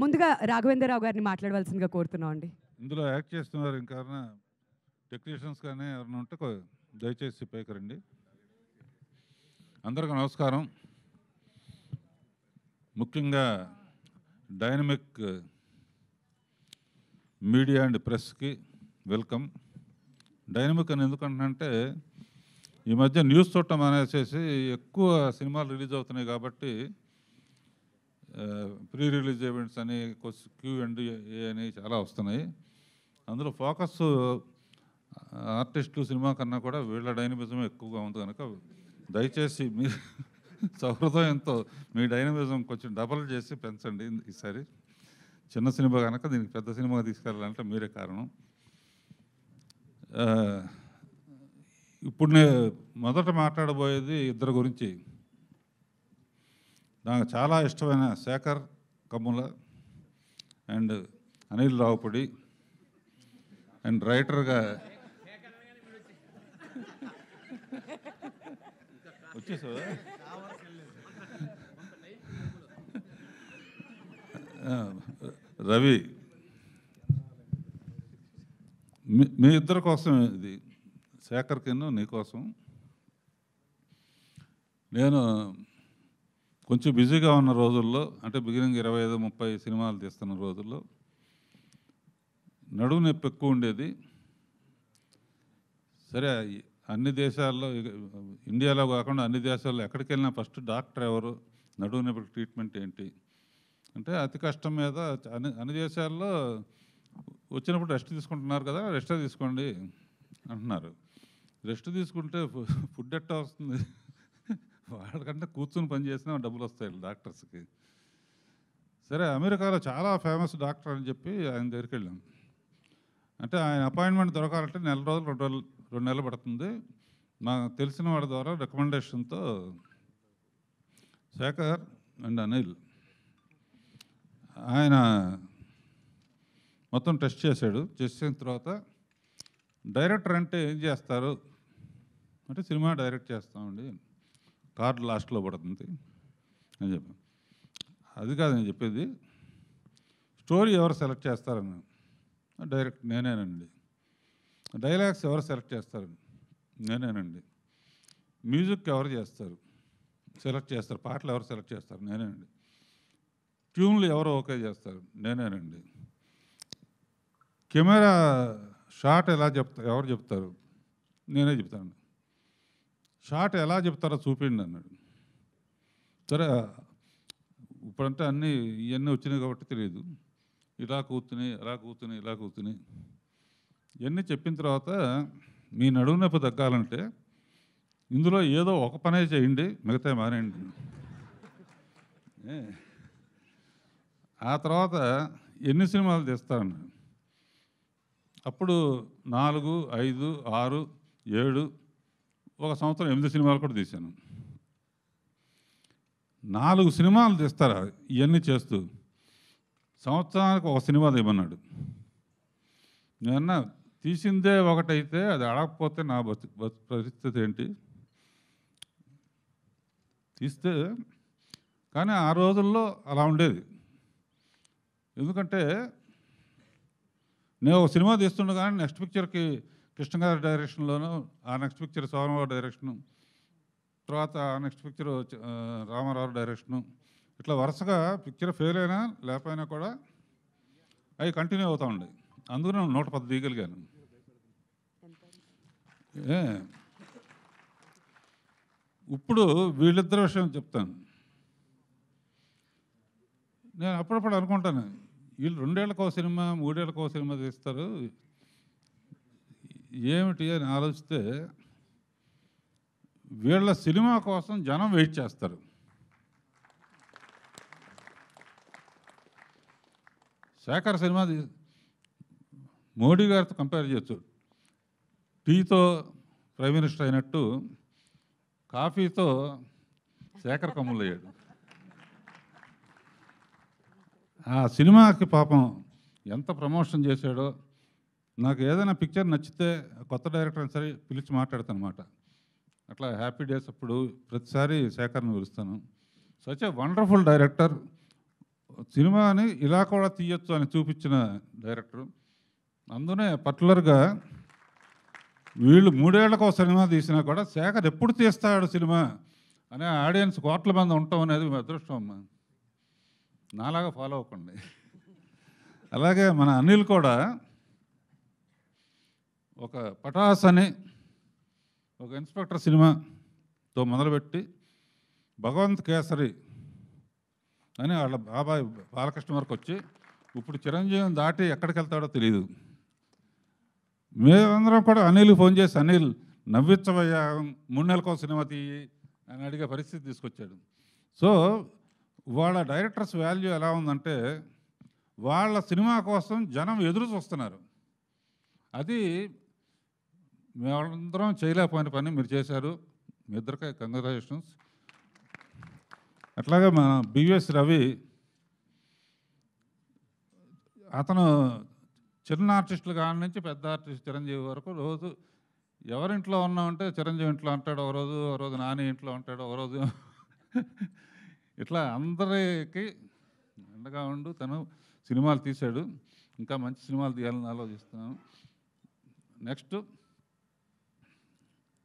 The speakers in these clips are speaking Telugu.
ముందుగా రాఘవేంద్రరావు గారిని మాట్లాడవలసిందిగా కోరుతున్నాం అండి. ఇందులో యాక్ట్ చేస్తున్నారు ఇంకెవరైనా టెక్నీషియన్స్ కానీ ఎవరైనా ఉంటే దయచేసి పైకి రండి. అందరికీ నమస్కారం. ముఖ్యంగా డైనమిక్ మీడియా అండ్ ప్రెస్కి వెల్కమ్. డైనమిక్ అని ఎందుకంటే ఈ మధ్య న్యూస్ చూడటం అనేసి ఎక్కువ సినిమాలు రిలీజ్ అవుతున్నాయి కాబట్టి ప్రీ రిలీజ్ ఈవెంట్స్ అని Q&A అని చాలా వస్తున్నాయి. అందులో ఫోకస్ ఆర్టిస్టులు సినిమా కన్నా కూడా వీళ్ళ డైనమిజం ఎక్కువగా ఉంది కనుక దయచేసి మీ సౌహృదయంతో మీ డైనమిజం కొంచెం డబల్ చేసి పెంచండి. ఈసారి చిన్న సినిమా కనుక దీనికి పెద్ద సినిమాగా తీసుకెళ్ళాలంటే మీరే కారణం. ఇప్పుడు నేను మొదట మాట్లాడబోయేది ఇద్దరు గురించి. నాకు చాలా ఇష్టమైన శేఖర్ కమ్ముల అండ్ అనిల్ రావుపూడి అండ్ రైటర్గా వచ్చేసావా? రవి. మీ ఇద్దరి కోసం ఇది, శేఖర్కి నీకోసం. నేను కొంచెం బిజీగా ఉన్న రోజుల్లో, అంటే బిగినింగ్ 25-30 సినిమాలు తీస్తున్న రోజుల్లో నడుము నొప్పి ఎక్కువ ఉండేది. సరే, అన్ని దేశాల్లో, ఇండియాలో కాకుండా అన్ని దేశాల్లో ఎక్కడికి వెళ్ళినా ఫస్ట్ డాక్టర్ ఎవరు, నడుము నొప్పి ట్రీట్మెంట్ ఏంటి అంటే అతి కష్టం మీద అన్ని దేశాల్లో వచ్చినప్పుడు రెస్ట్ తీసుకుంటున్నారు కదా, రెస్టే తీసుకోండి అంటున్నారు. రెస్ట్ తీసుకుంటే ఫుడ్ ఎట్టా వస్తుంది? వాళ్ళకంటే కూర్చుని పని చేసినా డబ్బులు వస్తాయి డాక్టర్స్కి. సరే, అమెరికాలో చాలా ఫేమస్ డాక్టర్ అని చెప్పి ఆయన దగ్గరికి వెళ్ళాం. అంటే ఆయన అపాయింట్మెంట్ దొరకాలంటే 1 రోజులు 2 నెలలు పడుతుంది. నాకు తెలిసిన వాడి ద్వారా రికమెండేషన్తో శేఖర్ అండ్ అనిల్ ఆయన మొత్తం టెస్ట్ చేశాడు. చేసిన తర్వాత డైరెక్టర్ అంటే ఏం చేస్తారు అంటే, సినిమా డైరెక్ట్ చేస్తామండి, కార్డు లాస్ట్లో పడుతుంది అని చెప్పాను. అది కాదు నేను చెప్పేది, స్టోరీ ఎవరు సెలెక్ట్ చేస్తారని. డైరెక్ట్ నేనేనండి. డైలాగ్స్ ఎవరు సెలెక్ట్ చేస్తారు? నేనేనండి. మ్యూజిక్ ఎవరు సెలెక్ట్ చేస్తారు? పాటలు ఎవరు సెలెక్ట్ చేస్తారు? నేనేనండి. ట్యూన్లు ఎవరు ఓకే చేస్తారు? నేనేనండి. కెమెరా షాట్ ఎవరు చెప్తారు? నేనే చెప్తాను. షాట్ ఎలా చెప్తారో చూపిండి అన్నాడు. సరే, ఇప్పుడంటే ఇవన్నీ వచ్చినాయి కాబట్టి తెలియదు. ఇలా కూర్చుని ఇవన్నీ చెప్పిన తర్వాత, మీ నడుము నొప్పి తగ్గాలంటే ఇందులో ఏదో ఒక పనే చేయండి, మిగతా మానేయండి. ఆ తర్వాత ఎన్ని సినిమాలు తీస్తారన్నాడు. అప్పుడు 4, 5, 6, 7, ఒక సంవత్సరం 8 సినిమాలు కూడా తీశాను. 4 సినిమాలు తీస్తారా ఇవన్నీ చేస్తూ? సంవత్సరానికి ఒక సినిమా తీయమన్నాడు. నేనన్నా, తీసిందే ఒకటైతే అది అడగకపోతే నా పరిస్థితి ఏంటి? తీస్తే కానీ ఆ రోజుల్లో అలా ఉండేది. ఎందుకంటే నేను ఒక సినిమా తీస్తుండగానే నెక్స్ట్ పిక్చర్కి కృష్ణ గారి డైరెక్షన్లోను, ఆ నెక్స్ట్ పిక్చర్ సోమవారి డైరెక్షను, తర్వాత ఆ నెక్స్ట్ పిక్చర్ రామారావు డైరెక్షను, ఇట్లా వరుసగా పిక్చర్ ఫెయిల్ అయినా లేకపోయినా కూడా అవి కంటిన్యూ అవుతూ ఉండేవి. అందుకు నేను 110 తీయగలిగాను. ఇప్పుడు వీళ్ళిద్దరి విషయం చెప్తాను. నేను అప్పుడప్పుడు అనుకుంటాను, వీళ్ళు 2 ఏళ్ళకో సినిమా 3 ఏళ్ళకో సినిమా తీస్తారు ఏమిటి అని ఆలోచిస్తే, వీళ్ళ సినిమా కోసం జనం వెయిట్ చేస్తారు. శేఖర్ సినిమా మోడీ గారితో కంపేర్ చేయొచ్చు. టీతో ప్రైమ్ మినిస్టర్ అయినట్టు కాఫీతో శేఖర్ కమ్ములు అయ్యాడు. ఆ సినిమాకి పాపం ఎంత ప్రమోషన్ చేశాడో. నాకు ఏదైనా పిక్చర్ నచ్చితే కొత్త డైరెక్టర్ సరే పిలిచి మాట్లాడతాను అన్నమాట. అట్లా హ్యాపీ డేస్ అప్పుడు ప్రతిసారి శేఖర్ని పిలుస్తాను. Such a wonderful director. సినిమాని ఇలా కూడా తీయొచ్చు అని చూపించిన డైరెక్టర్. అందునే పర్టికులర్గా వీళ్ళు 3 ఏళ్లకు ఒక సినిమా తీసినా కూడా శేఖర్ ఎప్పుడు తీస్తాడు సినిమా అనే ఆడియన్స్ కోట్ల మంది ఉండటం అనేది మీ అదృష్టం అమ్మా. నాలాగా ఫాలో అవ్వకండి. అలాగే మన అనిల్ కూడా ఒక పటాస్ అని ఒక ఇన్స్పెక్టర్ సినిమాతో మొదలుపెట్టి భగవంత్ కేసరి అని వాళ్ళ బాబాయ్ బాలకృష్ణ వరకు వచ్చి ఇప్పుడు చిరంజీవిని దాటి ఎక్కడికి వెళ్తాడో తెలియదు. మేమందరం కూడా అనిల్ ఫోన్ చేసి అనిల్ నవ్వించవయ్యా 3 నెలలకు సినిమా తీయి అని అడిగే పరిస్థితి తీసుకొచ్చాడు. సో వాళ్ళ డైరెక్టర్స్ వాల్యూ ఎలా ఉందంటే వాళ్ళ సినిమా కోసం జనం ఎదురు చూస్తున్నారు. అది మేమందరం చేయలేకపోయిన పని మీరు చేశారు. మీ ఇద్దరికే కంగ్రాచులేషన్స్. అట్లాగే మన బివిఎస్ రవి అతను చిన్న ఆర్టిస్టులు కాడి నుంచి పెద్ద ఆర్టిస్ట్ చిరంజీవి వరకు రోజు ఎవరింట్లో ఉన్నామంటే చిరంజీవి ఇంట్లో అంటాడు, ఓ రోజు నాని ఇంట్లో అంటాడు, ఓ రోజు ఇట్లా అందరికి అండగా ఉండు తను సినిమాలు తీశాడు. ఇంకా మంచి సినిమాలు తీయాలని ఆలోచిస్తున్నాను. నెక్స్ట్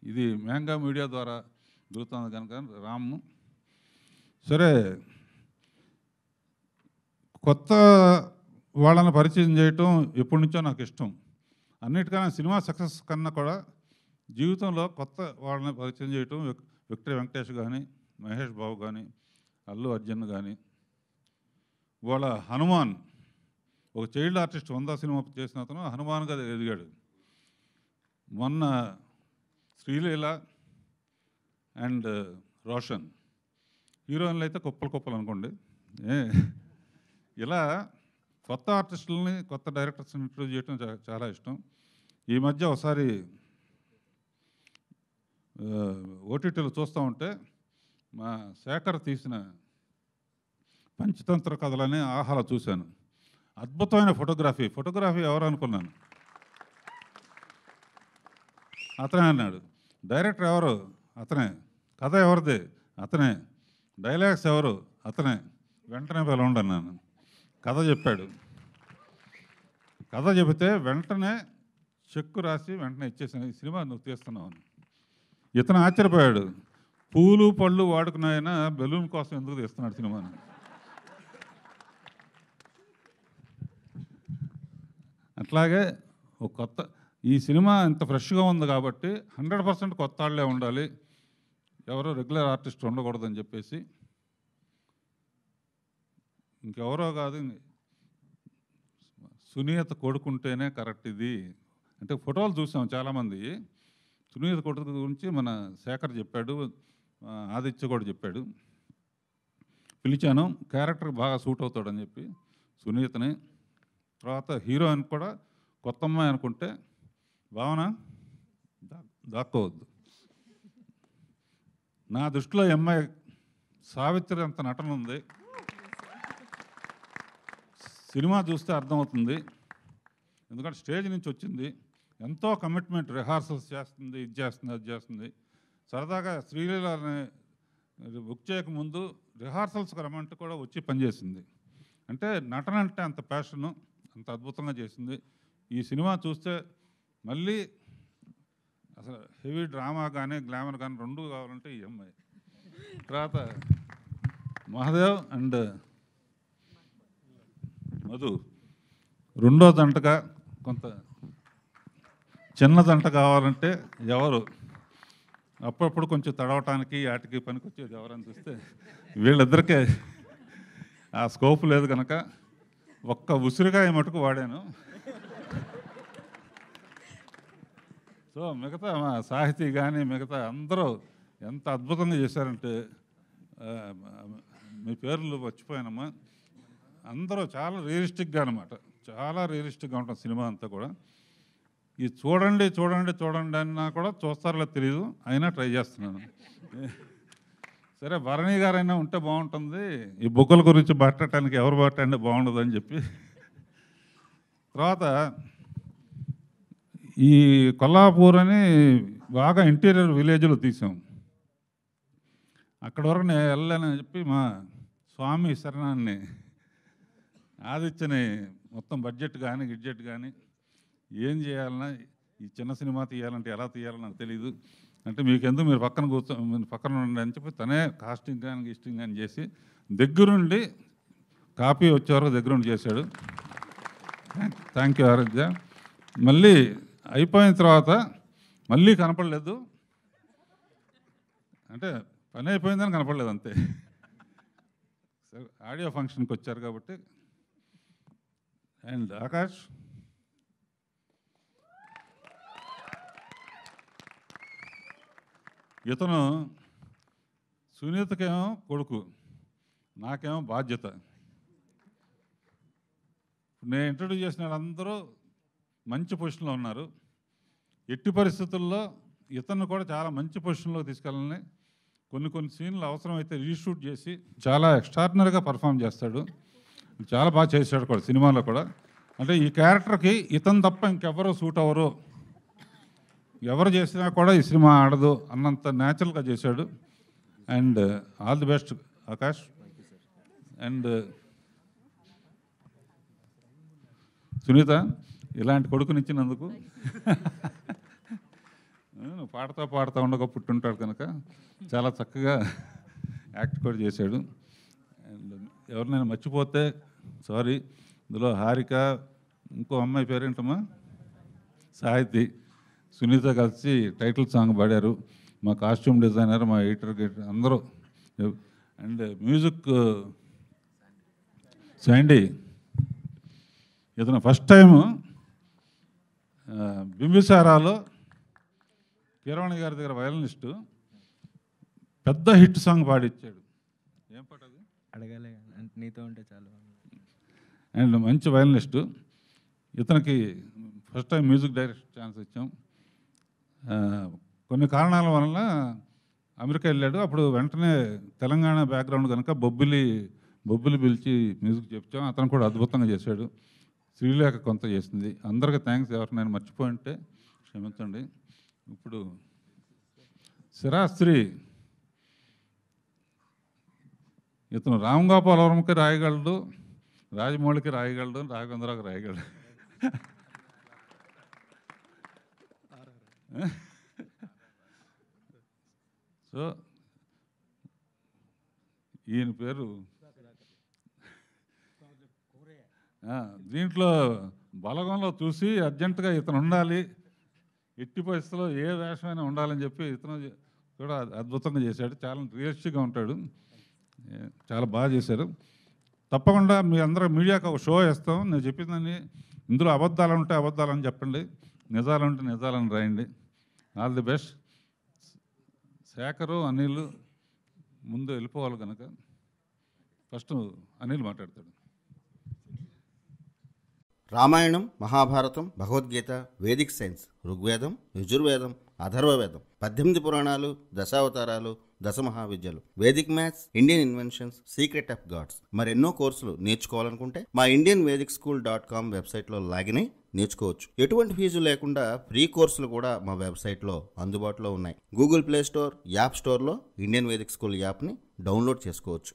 ఇది మ్యాంగా మీడియా ద్వారా దొరుకుతుంది కనుక రాము సరే కొత్త వాళ్ళని పరిచయం చేయటం ఎప్పటి నుంచో నాకు ఇష్టం. అన్నిటికన్నా సినిమా సక్సెస్ కన్నా కూడా జీవితంలో కొత్త వాళ్ళని పరిచయం చేయటం. విక్టరీ వెంకటేష్ కానీ, మహేష్ బాబు కానీ, అల్లు అర్జున్ కానీ, వాళ్ళ హనుమాన్ ఒక చైల్డ్ ఆర్టిస్ట్ 100 సినిమా చేసిన అతను హనుమాన్గా ఎదిగాడు. మొన్న శ్రీలీల అండ్ రోషన్ హీరోయిన్లు అయితే కుప్పలు అనుకోండి. ఇలా కొత్త ఆర్టిస్టులని కొత్త డైరెక్టర్స్ని ఇంట్రొడ్యూస్ చేయడం చాలా ఇష్టం. ఈ మధ్య ఒకసారి ఓటీటీలో చూస్తూ ఉంటే మా శేఖర్ తీసిన పంచతంత్ర కథలని ఆహాలో చూశాను. అద్భుతమైన ఫోటోగ్రఫీ ఎవరు అనుకున్నాను. అతనే అన్నాడు. డైరెక్టర్ ఎవరు? అతనే. కథ ఎవరిది? అతనే. డైలాగ్స్ ఎవరు? అతనే. వెంటనే పిలవండి అన్నాను. కథ చెప్పాడు. కథ చెబితే వెంటనే చెక్కు రాసి వెంటనే ఇచ్చేసాను, ఈ సినిమా నువ్వు తీస్తున్నావు అని. ఇతను ఆశ్చర్యపోయాడు. పూలు పళ్ళు వాడుకున్నాయన బెలూన్ కోసం ఎందుకు తీస్తున్నాడు సినిమాని. అట్లాగే ఒక కొత్త ఈ సినిమా ఇంత ఫ్రెష్గా ఉంది కాబట్టి 100% కొత్త వాళ్ళే ఉండాలి, ఎవరో రెగ్యులర్ ఆర్టిస్ట్ ఉండకూడదని చెప్పేసి ఇంకెవరో కాదు సునీత కొడుకుంటేనే కరెక్ట్ ఇది అంటే ఫోటోలు చూసాం చాలామంది. సునీత కొడుకు గురించి మన శేఖర్ చెప్పాడు, ఆదిత్య కూడా చెప్పాడు. పిలిచాను, క్యారెక్టర్ బాగా సూట్ అవుతాడని చెప్పి సునీతని. తర్వాత హీరోయిన్ కూడా కొత్త అమ్మాయి అనుకుంటే భావన దాక్కోవద్దు. నా దృష్టిలో ఈ అమ్మాయి సావిత్రి అంత నటన ఉంది. సినిమా చూస్తే అర్థమవుతుంది. ఎందుకంటే స్టేజ్ నుంచి వచ్చింది, ఎంతో కమిట్మెంట్, రిహార్సల్స్ చేస్తుంది, ఇది చేస్తుంది, అది చేస్తుంది. సరదాగా శ్రీలీలని బుక్ చేయకముందు రిహార్సల్స్కి రమ్మంటే కూడా వచ్చి పనిచేసింది. అంటే నటన అంటే అంత ప్యాషను, అంత అద్భుతంగా చేసింది. ఈ సినిమా చూస్తే మళ్ళీ అసలు హెవీ డ్రామా కానీ గ్లామర్ కానీ రెండు కావాలంటే ఈ అమ్మాయి. తర్వాత మహాదేవ్ అండ్ మధు రెండో దంటగా కొంత చిన్న దంట కావాలంటే ఎవరు అప్పుడప్పుడు కొంచెం తడవటానికి వాటికి పనికి వచ్చేది ఎవరని చూస్తే వీళ్ళిద్దరికే ఆ స్కోప్ లేదు కనుక ఒక్క ఉసిరికాయ మటుకు వాడాను. సో మిగతా మా సాహితీ కానీ మిగతా అందరూ ఎంత అద్భుతంగా చేశారంటే మీ పేర్లు మర్చిపోయానమ్మా. అందరూ చాలా రియలిస్టిక్గా అనమాట, చాలా రియలిస్టిక్గా ఉంటుంది సినిమా అంతా కూడా. ఇది చూడండి చూడండి చూడండి అన్నా కూడా చూస్తారో తెలియదు, అయినా ట్రై చేస్తున్నాను. సరే భరణి గారైనా ఉంటే బాగుంటుంది, ఈ బుగ్గల గురించి మాట్లాడటానికి ఎవరు మాట్లాడినా బాగుండదు అని చెప్పి. తర్వాత ఈ కొల్లాపూర్ అని బాగా ఇంటీరియర్ విలేజ్లో తీసాం. అక్కడ వరకు నేను వెళ్ళానని చెప్పి మా స్వామి శరణాన్ని ఆదిత్యని మొత్తం బడ్జెట్ కానీ గిడ్జెట్ కానీ ఏం చేయాలన్నా ఈ చిన్న సినిమా తీయాలంటే ఎలా తీయాలో నాకు తెలియదు. అంటే మీకెందుకు మీరు పక్కన ఉండండి అని చెప్పి తనే కాస్టింగ్ కానీ గిస్టింగ్ కానీ చేసి దగ్గరుండి కాపీ వచ్చే వరకు దగ్గరుండి చేశాడు. థ్యాంక్ యూ ఆరాధ్య. మళ్ళీ అయిపోయిన తర్వాత మళ్ళీ కనపడలేదు, అంటే పని అయిపోయిందని కనపడలేదు అంతే. సరే, ఆడియో ఫంక్షన్కి వచ్చారు కాబట్టి. అండ్ ఆకాష్, ఇతను సునీతకేమో కొడుకు, నాకేమో బాధ్యత. నేను ఇంట్రడ్యూస్ చేసిన వాళ్ళందరూ మంచి పొజిషన్లో ఉన్నారు. ఎట్టి పరిస్థితుల్లో ఇతను కూడా చాలా మంచి పొజిషన్లో తీసుకెళ్ళాలని కొన్ని సీన్లు అవసరమైతే రీషూట్ చేసి చాలా ఎక్స్ట్రాడినరీగా పర్ఫామ్ చేస్తాడు. చాలా బాగా చేశాడు కూడా సినిమాలో కూడా. అంటే ఈ క్యారెక్టర్కి ఇతను తప్ప ఇంకెవరో సూట్ అవ్వరు, ఎవరు చేసినా కూడా ఈ సినిమా ఆడదు అన్నంత న్యాచురల్గా చేశాడు. And all the best Akash. And Sunitha, ఇలాంటి కొడుకునిచ్చినందుకు. పాడుతూ ఉండగా పుట్టుంటాడు కనుక చాలా చక్కగా యాక్ట్ కూడా చేశాడు. అండ్ ఎవరినైనా మర్చిపోతే సారీ. ఇందులో హారిక, ఇంకో అమ్మాయి పేరేంటమ్మా, సాహితి, సునీత కలిసి టైటిల్ సాంగ్ పాడారు. మా కాస్ట్యూమ్ డిజైనర్, మా ఎడిటర్ అందరూ. And music Sandy. ఇతను ఫస్ట్ టైము బింబిసారాలో కీరవాణి గారి దగ్గర వయలినిస్టు పెద్ద హిట్ సాంగ్ పాడిచ్చాడు. ఏం పాట అది? అడగాలి, నీతో ఉంటే చాలు. అండ్ మంచి వయలినిస్టు. ఇతనికి first time music director chance ఇచ్చాం. కొన్ని కారణాల వలన అమెరికా వెళ్ళాడు. అప్పుడు వెంటనే తెలంగాణ బ్యాక్గ్రౌండ్ కనుక బొబ్బిలి పిలిచి మ్యూజిక్ చెప్తాం. అతను కూడా అద్భుతంగా చేశాడు. శ్రీలేఖ కొంత చేసింది. అందరికీ థ్యాంక్స్. ఎవరినైనా మర్చిపోయి ఉంటే క్షమించండి. ఇప్పుడు శిరాస్త్రి, ఇతను రామ్ గోపాలవరంకి రాయగలడు, రాజమౌళికి రాయగలడు, రాఘవేంద్రరావుకి రాయగలడు. సో ఈయన పేరు దీంట్లో బలగంలో చూసి అర్జెంటుగా ఇతను ఉండాలి, ఎట్టి పరిస్థితుల్లో ఏ వేషమైనా ఉండాలని చెప్పి ఇతను కూడా అద్భుతంగా చేశాడు. చాలా రియలిస్టిక్గా ఉంటాడు. చాలా బాగా చేశారు. తప్పకుండా మీ అందరూ మీడియాకి ఒక షో వేస్తాం. నేను చెప్పిందని ఇందులో అబద్ధాలు ఉంటే అబద్ధాలని చెప్పండి, నిజాలు ఉంటే నిజాలని రాయండి. All the best. Shekhar, Anil ముందు వెళ్ళిపోవాలి కనుక ఫస్ట్ అనిల్ మాట్లాడతాడు. రామాయణం, మహాభారతం, భగవద్గీత, వేదిక్ సైన్స్, ఋగ్వేదం, యజుర్వేదం, అథర్వవేదం, 18 పురాణాలు, దశావతారాలు, 10 మహావిద్యలు, vedic maths, Indian inventions, secret of gods, మరెన్నో కోర్సులు నేర్చుకోవాలనుకుంటే మా indianvedicSchool.com వెబ్సైట్లో లాగిన్ అయి నేర్చుకోవచ్చు. ఎటువంటి ఫీజు లేకుండా ఫ్రీ కోర్సులు కూడా మా వెబ్సైట్లో అందుబాటులో ఉన్నాయి. గూగుల్ ప్లే స్టోర్, యాప్ స్టోర్లో ఇండియన్ వేదిక్ స్కూల్ యాప్ని డౌన్లోడ్ చేసుకోవచ్చు.